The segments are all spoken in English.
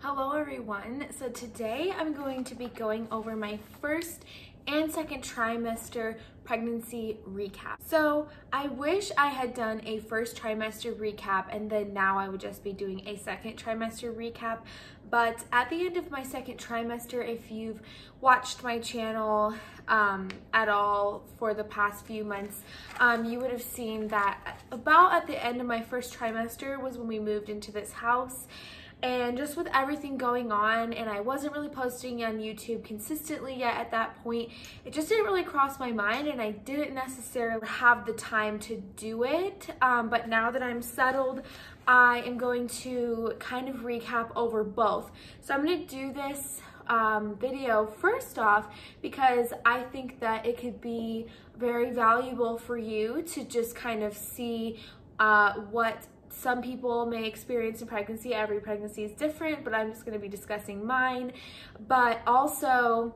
Hello everyone. So today I'm going to be going over my first and second trimester pregnancy recap. So I wish I had done a first trimester recap and then now I would just be doing a second trimester recap. But at the end of my second trimester, if you've watched my channel at all for the past few months, you would have seen that about at the end of my first trimester was when we moved into this house. And just with everything going on, and I wasn't really posting on YouTube consistently yet at that point, it just didn't really cross my mind and I didn't necessarily have the time to do it. But now that I'm settled, I am going to kind of recap over both. So I'm going to do this video first off because I think that it could be very valuable for you to just kind of see what some people may experience in pregnancy. Every pregnancy is different, but I'm just going to be discussing mine. But also,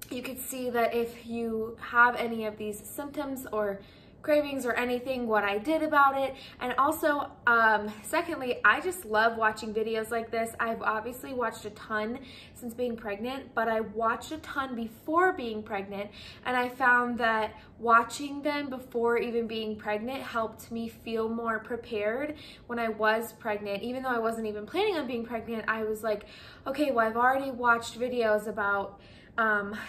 you could see that if you have any of these symptoms or cravings or anything, what I did about it. And also, secondly, I just love watching videos like this. I've obviously watched a ton since being pregnant, but I watched a ton before being pregnant, and I found that watching them before even being pregnant helped me feel more prepared when I was pregnant. Even though I wasn't even planning on being pregnant, I was like, okay, well, I've already watched videos about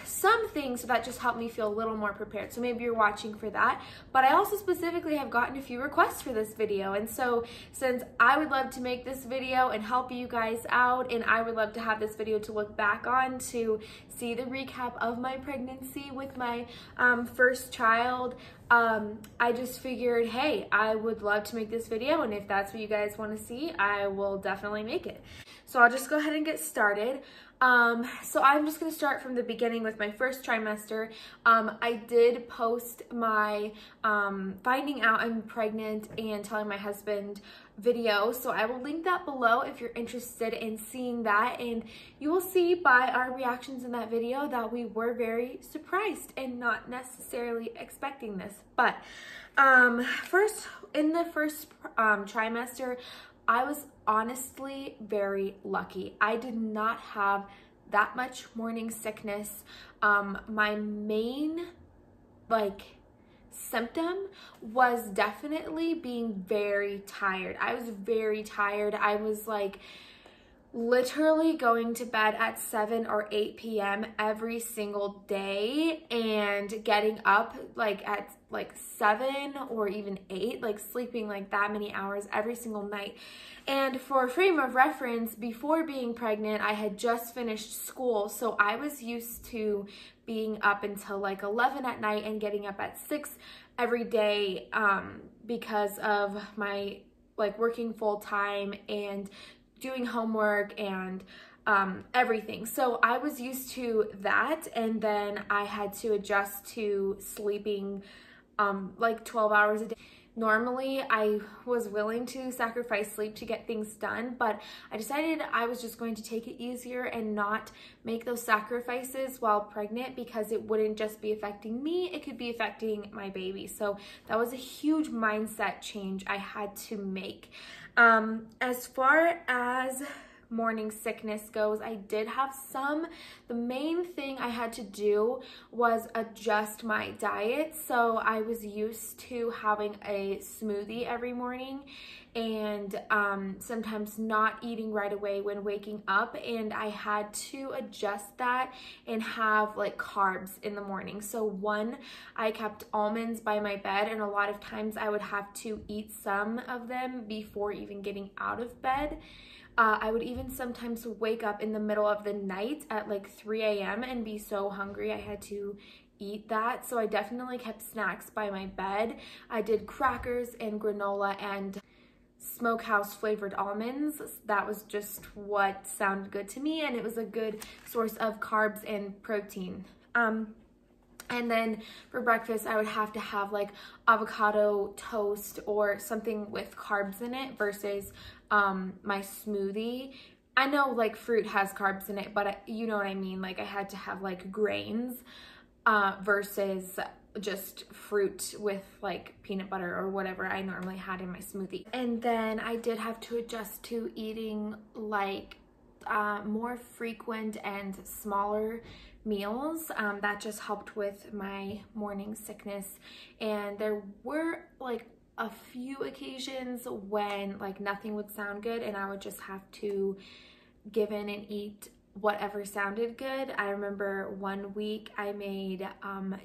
some things, so that just helped me feel a little more prepared. So maybe you're watching for that. But I also specifically have gotten a few requests for this video, and so since I would love to make this video and help you guys out, and I would love to have this video to look back on to see the recap of my pregnancy with my first child, I just figured, hey, I would love to make this video, and if that's what you guys want to see, I will definitely make it. So I'll just go ahead and get started. So I'm just going to start from the beginning with my first trimester. I did post my finding out I'm pregnant and telling my husband video, so I will link that below if you're interested in seeing that, and you will see by our reactions in that video that we were very surprised and not necessarily expecting this. But first, in the first trimester, I was honestly very lucky. I did not have that much morning sickness. My main symptom was definitely being very tired. I was very tired. I was literally going to bed at 7 or 8 p.m. every single day and getting up at 7 or even 8, sleeping that many hours every single night. And for frame of reference, before being pregnant, I had just finished school, so I was used to being up until 11 at night and getting up at 6 every day because of my working full time and doing homework and everything. So I was used to that, and then I had to adjust to sleeping 12 hours a day. Normally, I was willing to sacrifice sleep to get things done, but I decided I was just going to take it easier and not make those sacrifices while pregnant because it wouldn't just be affecting me, it could be affecting my baby. So that was a huge mindset change I had to make. As far as morning sickness goes, I did have some. The main thing I had to do was adjust my diet. So I was used to having a smoothie every morning and sometimes not eating right away when waking up, and I had to adjust that and have carbs in the morning. So one, I kept almonds by my bed, and a lot of times I would have to eat some of them before even getting out of bed. I would even sometimes wake up in the middle of the night at 3 a.m. and be so hungry I had to eat that. So I definitely kept snacks by my bed. I did crackers and granola and smokehouse flavored almonds. That was just what sounded good to me, and it was a good source of carbs and protein. And then for breakfast, I would have to have avocado toast or something with carbs in it versus my smoothie. I know fruit has carbs in it, but you know what I mean. I had to have grains versus just fruit with peanut butter or whatever I normally had in my smoothie. And then I did have to adjust to eating more frequent and smaller meals. That just helped with my morning sickness. And there were like a few occasions when like nothing would sound good and I would just have to give in and eat whatever sounded good. I remember one week I made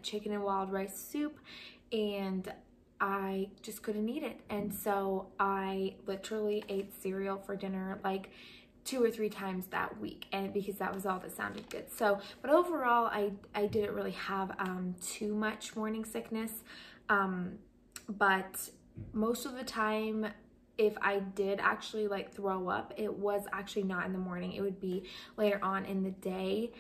chicken and wild rice soup and I just couldn't eat it. And so I literally ate cereal for dinner like 2 or 3 times that week, and because that was all that sounded good. So, but overall, I didn't really have too much morning sickness. But most of the time, if I did actually like throw up, it was actually not in the morning. It would be later on in the day.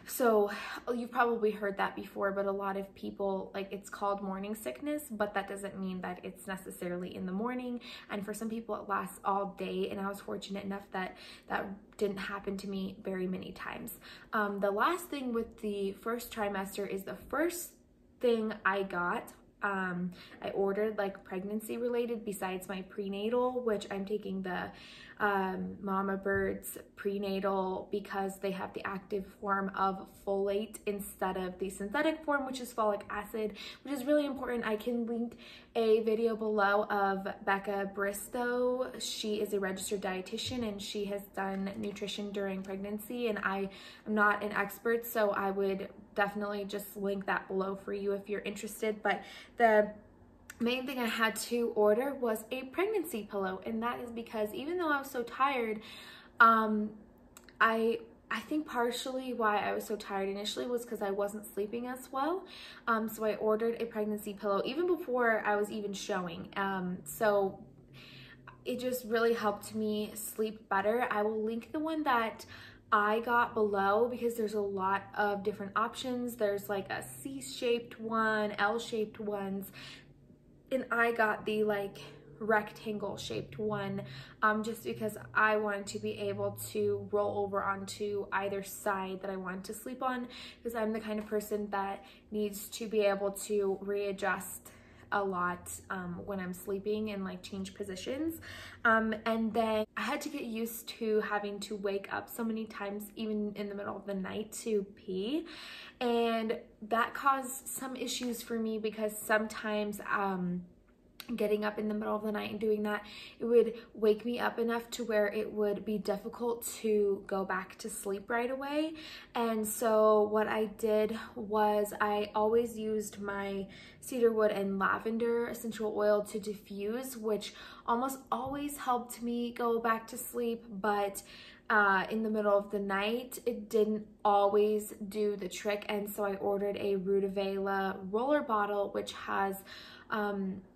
So you've probably heard that before, but a lot of people, like, it's called morning sickness, but that doesn't mean that it's necessarily in the morning. And for some people it lasts all day, and I was fortunate enough that that didn't happen to me very many times. The last thing with the first trimester is the first thing I got. I ordered like pregnancy related besides my prenatal, which I'm taking the Mama Bird's prenatal because they have the active form of folate instead of the synthetic form, which is folic acid, which is really important. I can link a video below of Becca Bristow. She is a registered dietitian and she has done nutrition during pregnancy, and I am not an expert, so I would definitely just link that below for you if you're interested. But the main thing I had to order was a pregnancy pillow, and that is because even though I was so tired, I think partially why I was so tired initially was because I wasn't sleeping as well. So I ordered a pregnancy pillow even before I was even showing. So it just really helped me sleep better. I will link the one that I got below because there's a lot of different options. There's like a C-shaped one, L-shaped ones, and I got the like rectangle shaped one just because I wanted to be able to roll over onto either side that I wanted to sleep on, because I'm the kind of person that needs to be able to readjust a lot when I'm sleeping and like change positions. And then I had to get used to having to wake up so many times even in the middle of the night to pee, and that caused some issues for me because sometimes getting up in the middle of the night and doing that, it would wake me up enough to where it would be difficult to go back to sleep right away. And so what I did was I always used my cedarwood and lavender essential oil to diffuse, which almost always helped me go back to sleep, but in the middle of the night, it didn't always do the trick. And so I ordered a Rudavela roller bottle, which has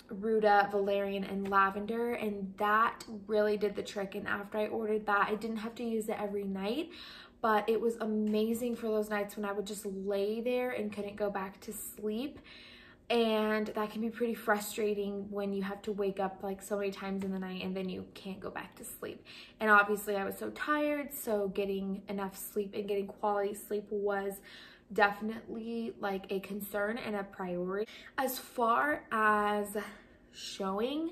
Ruta, valerian, and lavender, and that really did the trick. And after I ordered that, I didn't have to use it every night, but it was amazing for those nights when I would just lay there and couldn't go back to sleep. And that can be pretty frustrating when you have to wake up like so many times in the night and then you can't go back to sleep. And obviously I was so tired, so getting enough sleep and getting quality sleep was definitely like a concern and a priority. As far as showing,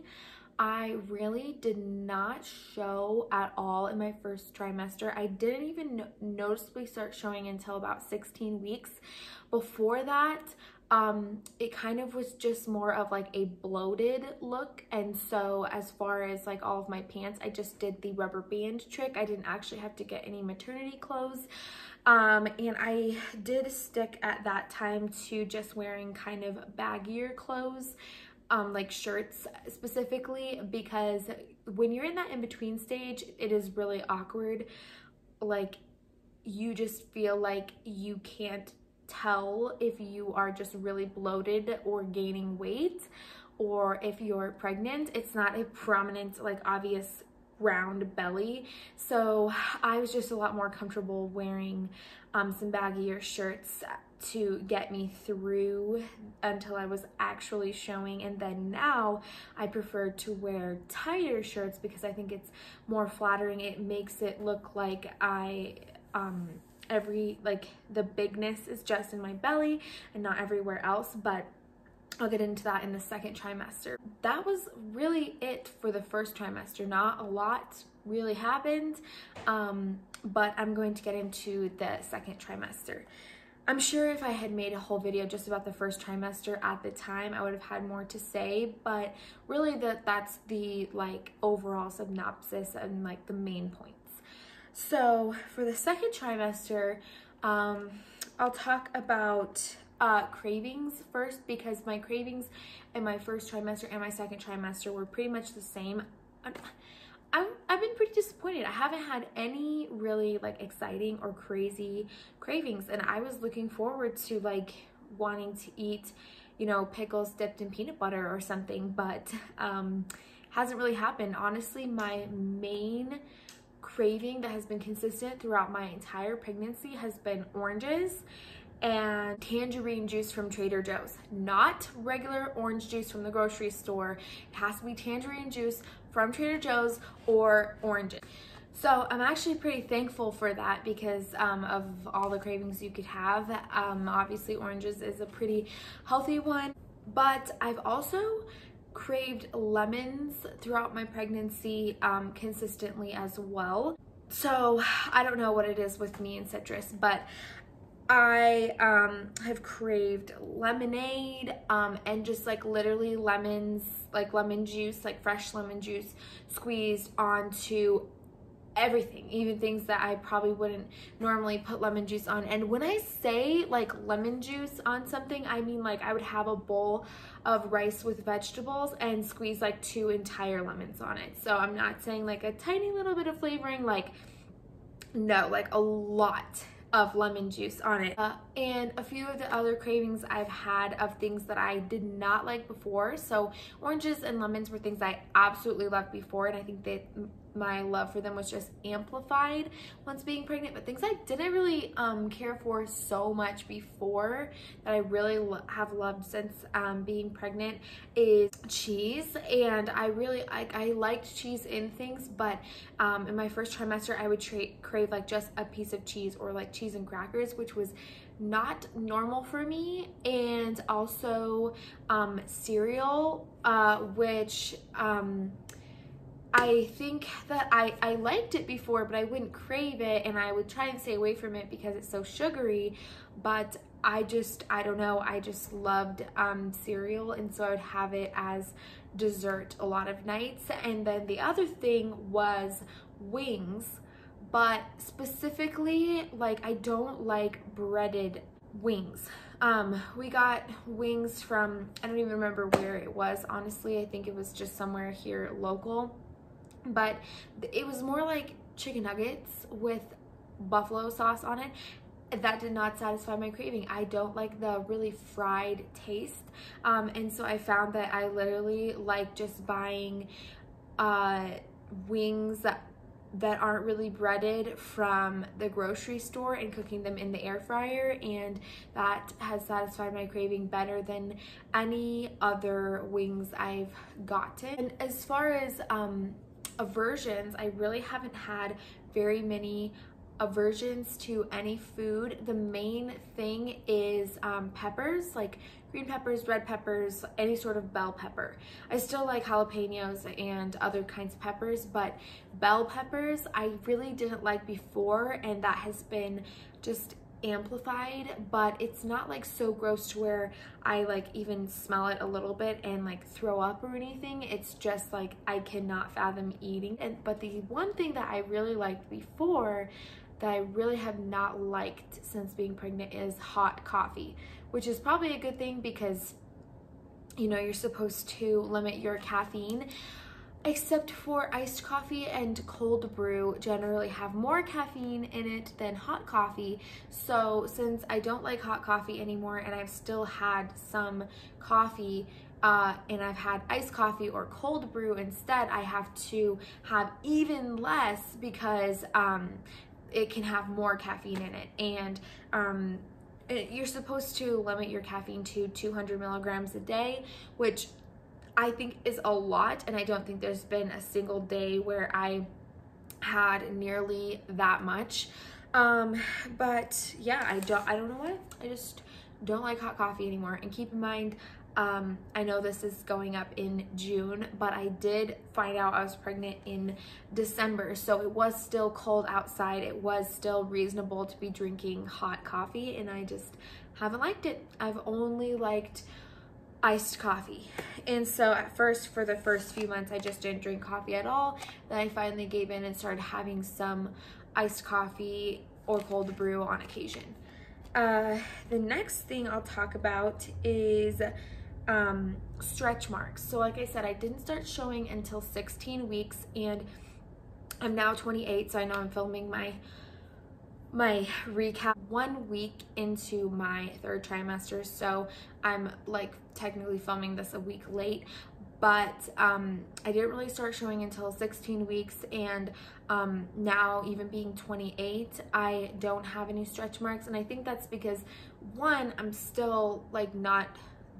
I really did not show at all in my first trimester. I didn't even noticeably start showing until about 16 weeks. Before that, it kind of was just more of like a bloated look. And so as far as like all of my pants, I just did the rubber band trick. I didn't actually have to get any maternity clothes. And I did stick at that time to just wearing kind of baggier clothes, like shirts specifically, because when you're in that in-between stage, it is really awkward. Like, you just feel like you can't tell if you are just really bloated or gaining weight, or if you're pregnant. It's not a prominent, like, obvious round belly. So I was just a lot more comfortable wearing some baggier shirts to get me through until I was actually showing. And then now I prefer to wear tighter shirts because I think it's more flattering. It makes it look like like the bigness is just in my belly and not everywhere else. But I'll get into that in the second trimester. That was really it for the first trimester. Not a lot really happened. But I'm going to get into the second trimester. I'm sure if I had made a whole video just about the first trimester at the time, I would have had more to say, but really that's the like overall synopsis and like the main points. So for the second trimester, I'll talk about cravings first, because my cravings in my first trimester and my second trimester were pretty much the same. I've been pretty disappointed. I haven't had any really like exciting or crazy cravings, and I was looking forward to like wanting to eat, you know, pickles dipped in peanut butter or something, but hasn't really happened. Honestly, my main craving that has been consistent throughout my entire pregnancy has been oranges and tangerine juice from Trader Joe's. Not regular orange juice from the grocery store. It has to be tangerine juice from Trader Joe's or oranges. So I'm actually pretty thankful for that, because of all the cravings you could have. Obviously oranges is a pretty healthy one, but I've also craved lemons throughout my pregnancy consistently as well. So I don't know what it is with me and citrus, but I have craved lemonade and just like literally lemons, like lemon juice, like fresh lemon juice squeezed onto everything, even things that I probably wouldn't normally put lemon juice on. And when I say like lemon juice on something, I mean like I would have a bowl of rice with vegetables and squeeze like 2 entire lemons on it. So I'm not saying like a tiny little bit of flavoring, like no, like a lot of lemon juice on it. And a few of the other cravings I've had of things that I did not like before. So oranges and lemons were things I absolutely loved before, and I think that my love for them was just amplified once being pregnant. But things I didn't really care for so much before that I really have loved since being pregnant is cheese. And I liked cheese in things, but in my first trimester I would crave like just a piece of cheese, or like cheese and crackers, which was not normal for me. And also cereal, which I think that I liked it before, but I wouldn't crave it, and I would try and stay away from it because it's so sugary. But I don't know, I just loved cereal, and so I would have it as dessert a lot of nights. And then the other thing was wings, but specifically like I don't like breaded wings. We got wings from, I don't even remember where it was, honestly. I think it was just somewhere here local, but it was more like chicken nuggets with buffalo sauce on it. That did not satisfy my craving. I don't like the really fried taste, and so I found that I literally like just buying wings that aren't really breaded from the grocery store and cooking them in the air fryer, and that has satisfied my craving better than any other wings I've gotten. And as far as aversions, I really haven't had very many aversions to any food. The main thing is peppers, like green peppers, red peppers, any sort of bell pepper. I still like jalapenos and other kinds of peppers, but bell peppers I really didn't like before, and that has been just amplified. But it's not like so gross to where I like even smell it a little bit and like throw up or anything. It's just like I cannot fathom eating it. But the one thing that I really liked before that I really have not liked since being pregnant is hot coffee, which is probably a good thing because, you know, you're supposed to limit your caffeine, except for iced coffee and cold brew generally have more caffeine in it than hot coffee. So since I don't like hot coffee anymore, and I've still had some coffee, and I've had iced coffee or cold brew instead, I have to have even less because it can have more caffeine in it. And you're supposed to limit your caffeine to 200 milligrams a day, which I think is a lot, and I don't think there's been a single day where I had nearly that much. But yeah, I don't know why. I just don't like hot coffee anymore. And keep in mind, I know this is going up in June, but I did find out I was pregnant in December, so it was still cold outside. It was still reasonable to be drinking hot coffee, and I just haven't liked it. I've only liked iced coffee. And so at first, for the first few months, I just didn't drink coffee at all. Then I finally gave in and started having some iced coffee or cold brew on occasion. The next thing I'll talk about is stretch marks. So like I said, I didn't start showing until 16 weeks, and I'm now 28, so I know I'm filming my recap 1 week into my 3rd trimester, so I'm like technically filming this a week late, but I didn't really start showing until 16 weeks, and now even being 28, I don't have any stretch marks, and I think that's because, one, I'm still like not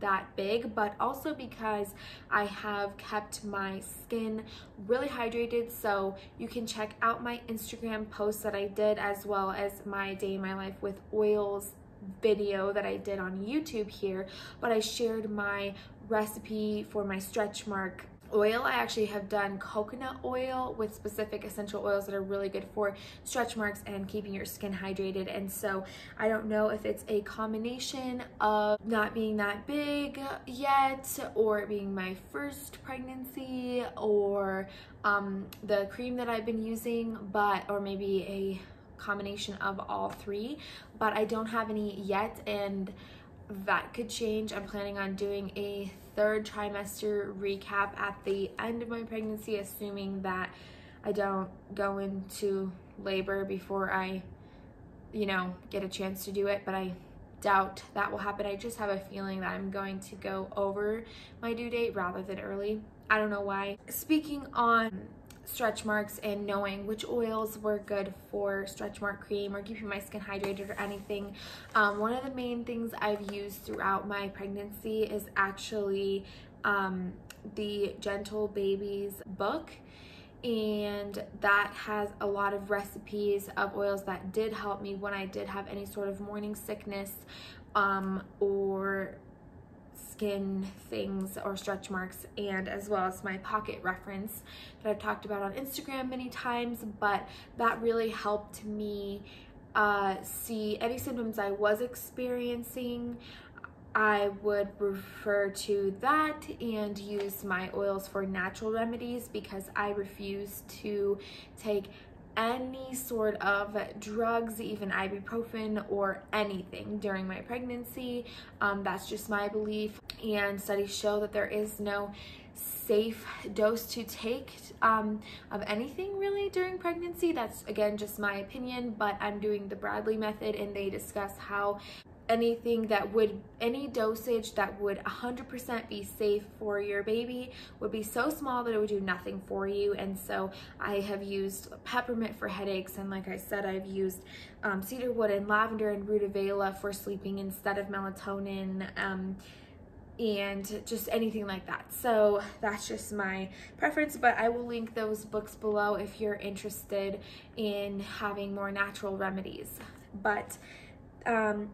that big, but also because I have kept my skin really hydrated. So you can check out my Instagram posts that I did, as well as my day in my life with oils video that I did on YouTube here, but I shared my recipe for my stretch mark oil. I actually have done coconut oil with specific essential oils that are really good for stretch marks and keeping your skin hydrated. And so I don't know if it's a combination of not being that big yet, or it being my first pregnancy, or the cream that I've been using, or maybe a combination of all three, but I don't have any yet, and that could change. I'm planning on doing a 3rd trimester recap at the end of my pregnancy, assuming that I don't go into labor before I, get a chance to do it, but I doubt that will happen. I just have a feeling that I'm going to go over my due date rather than early. I don't know why. Speaking on stretch marks and knowing which oils were good for stretch mark cream or keeping my skin hydrated or anything, one of the main things I've used throughout my pregnancy is actually the Gentle Babies book, and that has a lot of recipes of oils that did help me when I did have any sort of morning sickness or skin things or stretch marks, and as well as my pocket reference that I've talked about on Instagram many times. But that really helped me see any symptoms I was experiencing. I would refer to that and use my oils for natural remedies, because I refuse to take any sort of drugs, even ibuprofen or anything during my pregnancy. That's just my belief, and studies show that there is no safe dose to take of anything really during pregnancy. That's again just my opinion, but I'm doing the Bradley method, and they discuss how any dosage that would 100% be safe for your baby would be so small that it would do nothing for you. And so I have used peppermint for headaches, and like I said, I've used cedarwood and lavender and rutabaga for sleeping instead of melatonin, and just anything like that. So that's just my preference, but I will link those books below if you're interested in having more natural remedies. But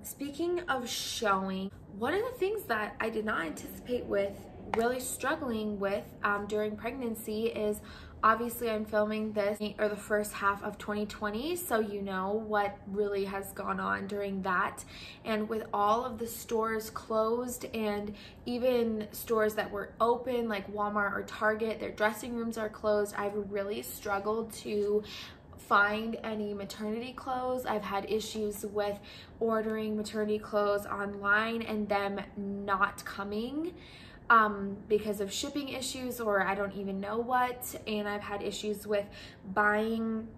speaking of showing, one of the things that I did not anticipate with really struggling with during pregnancy is, obviously I'm filming this or the first half of 2020, so you know what really has gone on during that. And with all of the stores closed, and even stores that were open like Walmart or Target, their dressing rooms are closed, I've really struggled to find any maternity clothes. I've had issues with ordering maternity clothes online and them not coming because of shipping issues, or I don't even know what. And I've had issues with buying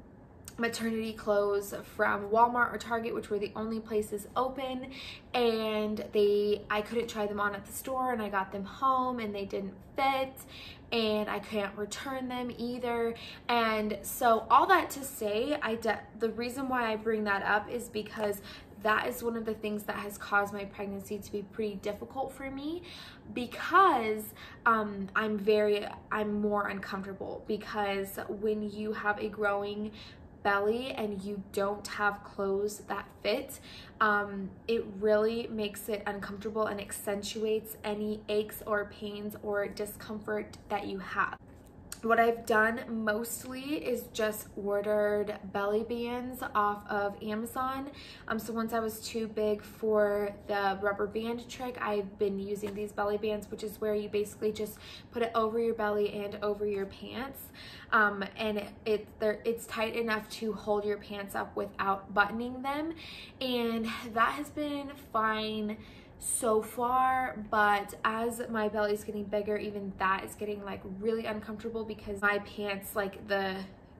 maternity clothes from Walmart or Target, which were the only places open, and I couldn't try them on at the store, and I got them home and they didn't fit, and I can't return them either. And so all that to say, the reason why I bring that up is because that is one of the things that has caused my pregnancy to be pretty difficult for me, because I'm more uncomfortable, because when you have a growing belly and you don't have clothes that fit, it really makes it uncomfortable and accentuates any aches or pains or discomfort that you have. What I've done mostly is just ordered belly bands off of Amazon. So once I was too big for the rubber band trick, I've been using these belly bands, which is where you basically just put it over your belly and over your pants. And it's tight enough to hold your pants up without buttoning them. And that has been fine so far, but as my belly is getting bigger, even that is getting like really uncomfortable because my pants, like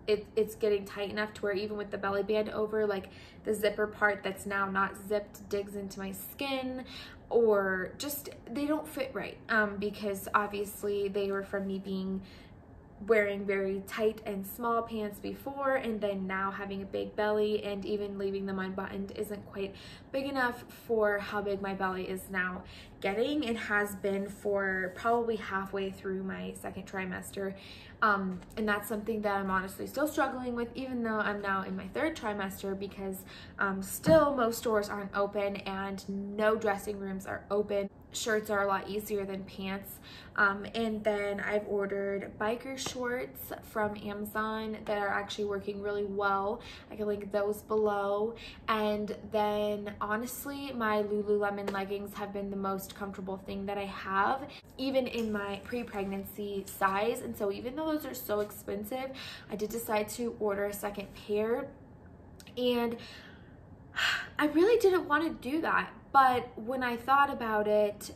it's getting tight enough to where even with the belly band over, like the zipper part that's now not zipped digs into my skin, or just they don't fit right, because obviously they were from me wearing very tight and small pants before, and then now having a big belly, and even leaving them unbuttoned isn't quite big enough for how big my belly is now getting. It has been for probably halfway through my second trimester, and that's something that I'm honestly still struggling with, even though I'm now in my third trimester, because still most stores aren't open and no dressing rooms are open. Shirts are a lot easier than pants. And then I've ordered biker shorts from Amazon that are actually working really well. I can link those below. And then honestly, my Lululemon leggings have been the most comfortable thing that I have, even in my pre-pregnancy size. And so even though those are so expensive, I did decide to order a second pair. And I really didn't want to do that, but when I thought about it,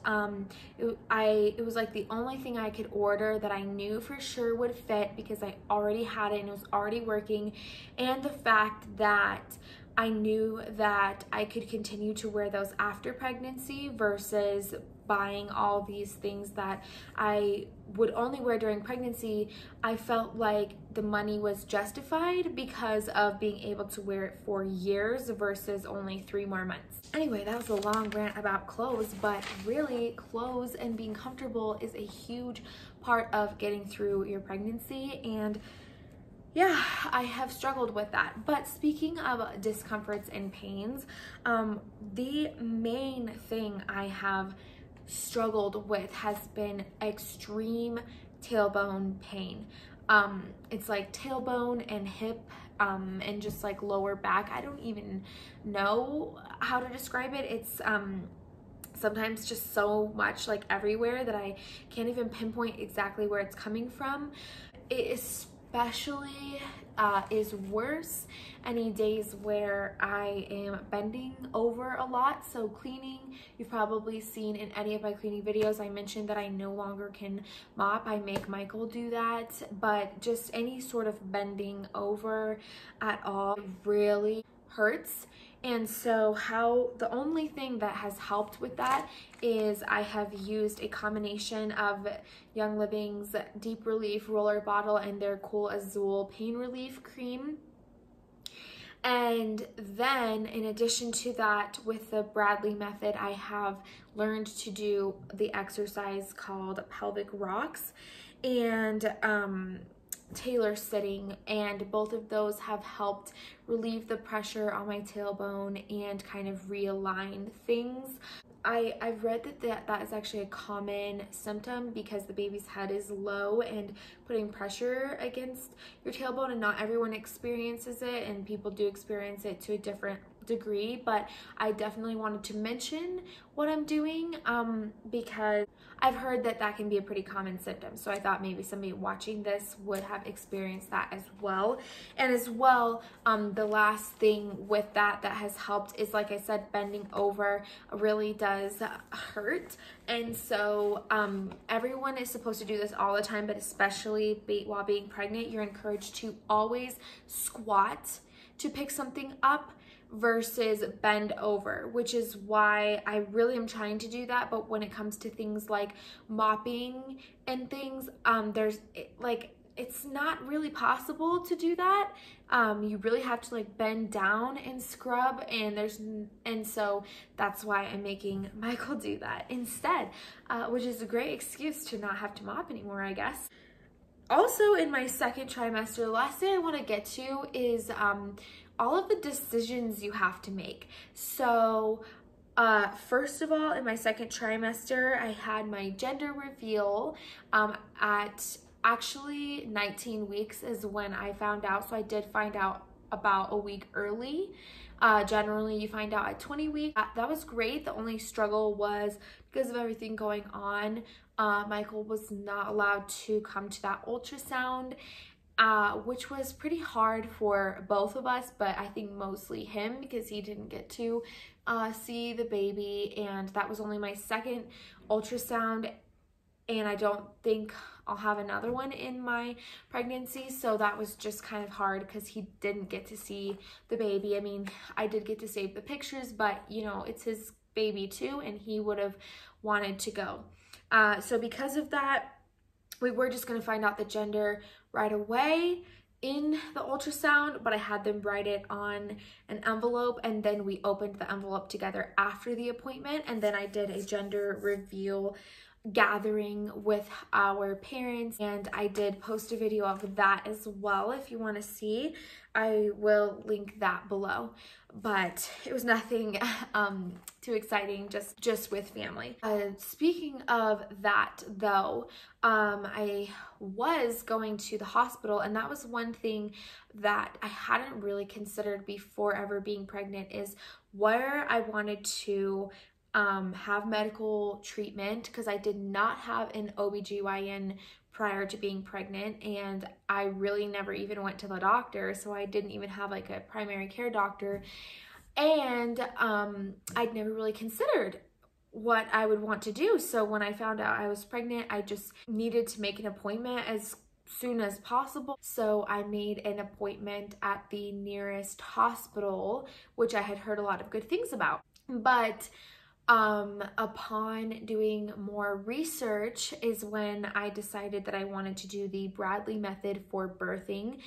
it was like the only thing I could order that I knew for sure would fit, because I already had it and it was already working, and the fact that I knew that I could continue to wear those after pregnancy versus buying all these things that I would only wear during pregnancy. I felt like the money was justified because of being able to wear it for years versus only 3 more months. Anyway, that was a long rant about clothes, but really clothes and being comfortable is a huge part of getting through your pregnancy, and yeah, I have struggled with that. But speaking of discomforts and pains, the main thing I have struggled with has been extreme tailbone pain. It's like tailbone and hip, and just like lower back. I don't even know how to describe it. It's sometimes just so much like everywhere that I can't even pinpoint exactly where it's coming from. It especially is worse any days where I am bending over a lot. So cleaning, you've probably seen in any of my cleaning videos, I mentioned that I no longer can mop. I make Michael do that, but just any sort of bending over at all really hurts. And so the only thing that has helped with that is I have used a combination of Young Living's Deep Relief Roller Bottle and their Cool Azul Pain Relief Cream. And then in addition to that, with the Bradley method, I have learned to do the exercise called pelvic rocks and Taylor sitting, and both of those have helped relieve the pressure on my tailbone and kind of realign things. I've read that is actually a common symptom because the baby's head is low and putting pressure against your tailbone, and not everyone experiences it, and people do experience it to a different degree. But I definitely wanted to mention what I'm doing because I've heard that can be a pretty common symptom. So I thought maybe somebody watching this would have experienced that as well. And as well, the last thing with that has helped is, like I said, bending over really does hurt. And so everyone is supposed to do this all the time, but especially while being pregnant, you're encouraged to always squat to pick something up versus bend over, which is why I really am trying to do that. But when it comes to things like mopping and things, it's not really possible to do that. You really have to like bend down and scrub, and so that's why I'm making Michael do that instead, which is a great excuse to not have to mop anymore, I guess. Also in my second trimester, the last thing I want to get to is all of the decisions you have to make. So first of all, in my second trimester, I had my gender reveal at actually 19 weeks is when I found out. So I did find out about a week early. Generally, you find out at 20 weeks. That was great. The only struggle was because of everything going on. Michael was not allowed to come to that ultrasound, which was pretty hard for both of us, but I think mostly him because he didn't get to see the baby, and that was only my second ultrasound, and I don't think I'll have another one in my pregnancy, so that was just kind of hard because he didn't get to see the baby. I mean, I did get to save the pictures, but you know, it's his baby too, and he would have wanted to go. So because of that, we were just going to find out the gender right away in the ultrasound, but I had them write it on an envelope, and then we opened the envelope together after the appointment, and then I did a gender reveal gathering with our parents, and I did post a video of that as well. If you want to see, I will link that below, but it was nothing too exciting, just with family. Speaking of that though, I was going to the hospital, and that was one thing that I hadn't really considered before ever being pregnant, is where I wanted to have medical treatment, because I did not have an OBGYN prior to being pregnant, and I really never even went to the doctor, so I didn't even have like a primary care doctor, and I'd never really considered what I would want to do. So when I found out I was pregnant, I just needed to make an appointment as soon as possible. So I made an appointment at the nearest hospital, which I had heard a lot of good things about. But upon doing more research is when I decided that I wanted to do the Bradley method for birthing,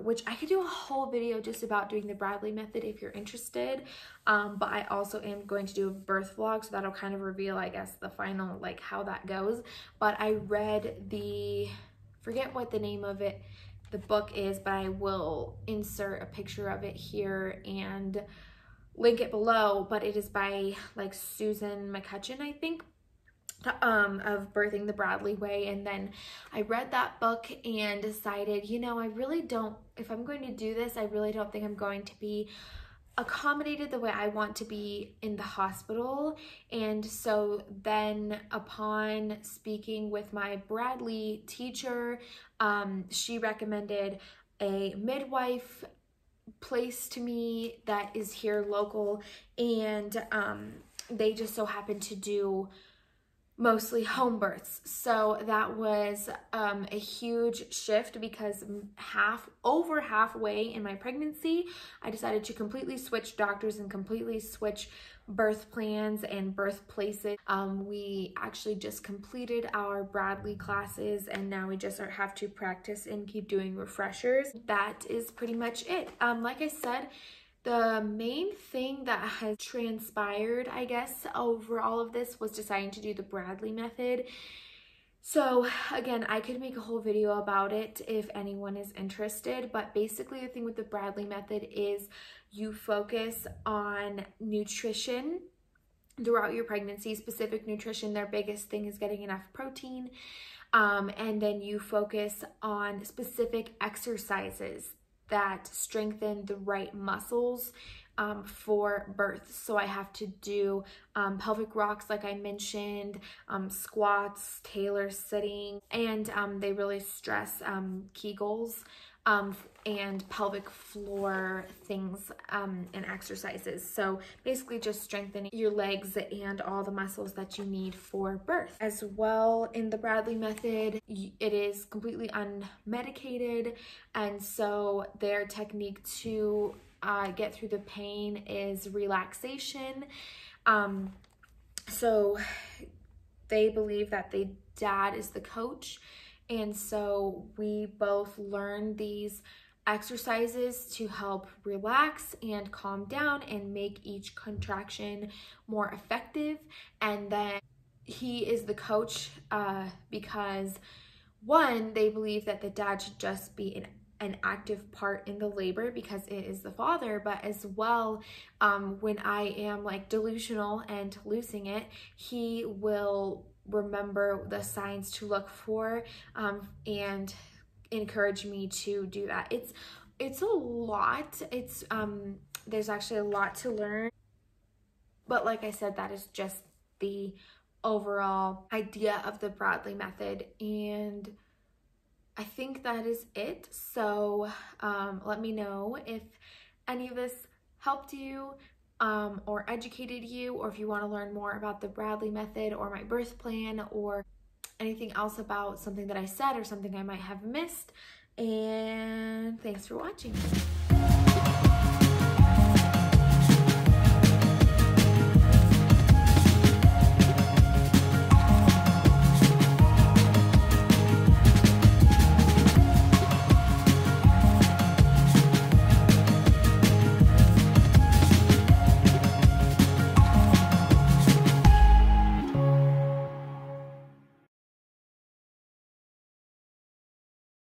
which I could do a whole video just about doing the Bradley method if you're interested. But I also am going to do a birth vlog, so that'll kind of reveal, I guess, the final, like, how that goes. But I read forget what the name of the book is, but I will insert a picture of it here and link it below, but it is by like Susan McCutcheon, I think, of Birthing the Bradley Way. And then I read that book and decided, you know, I really don't, if I'm going to do this, I really don't think I'm going to be accommodated the way I want to be in the hospital. And so then upon speaking with my Bradley teacher, she recommended a midwife place to me that is here local, and they just so happen to do mostly home births. So that was a huge shift, because over halfway in my pregnancy, I decided to completely switch doctors and completely switch birth plans and birth places. We actually just completed our Bradley classes, and now we just have to practice and keep doing refreshers. That is pretty much it. Like I said, the main thing that has transpired, I guess, over all of this was deciding to do the Bradley method. So again, I could make a whole video about it if anyone is interested, but basically the thing with the Bradley method is you focus on nutrition throughout your pregnancy, specific nutrition. Their biggest thing is getting enough protein, and then you focus on specific exercises that strengthen the right muscles for birth. So I have to do pelvic rocks, like I mentioned, squats, Taylor sitting, and they really stress Kegels and pelvic floor things and exercises. So basically just strengthening your legs and all the muscles that you need for birth. As well, in the Bradley method, it is completely unmedicated, and so their technique to get through the pain is relaxation. So they believe that the dad is the coach, and so we both learn these exercises to help relax and calm down and make each contraction more effective. And then he is the coach because one, they believe that the dad should just be an active part in the labor because it is the father, but as well, when I am like delusional and losing it, he will remember the signs to look for, and encourage me to do that. It's a lot. There's actually a lot to learn, but like I said, that is just the overall idea of the Bradley method, and I think that is it. So let me know if any of this helped you, or educated you, or if you want to learn more about the Bradley method or my birth plan or anything else about something that I said or something I might have missed. And thanks for watching.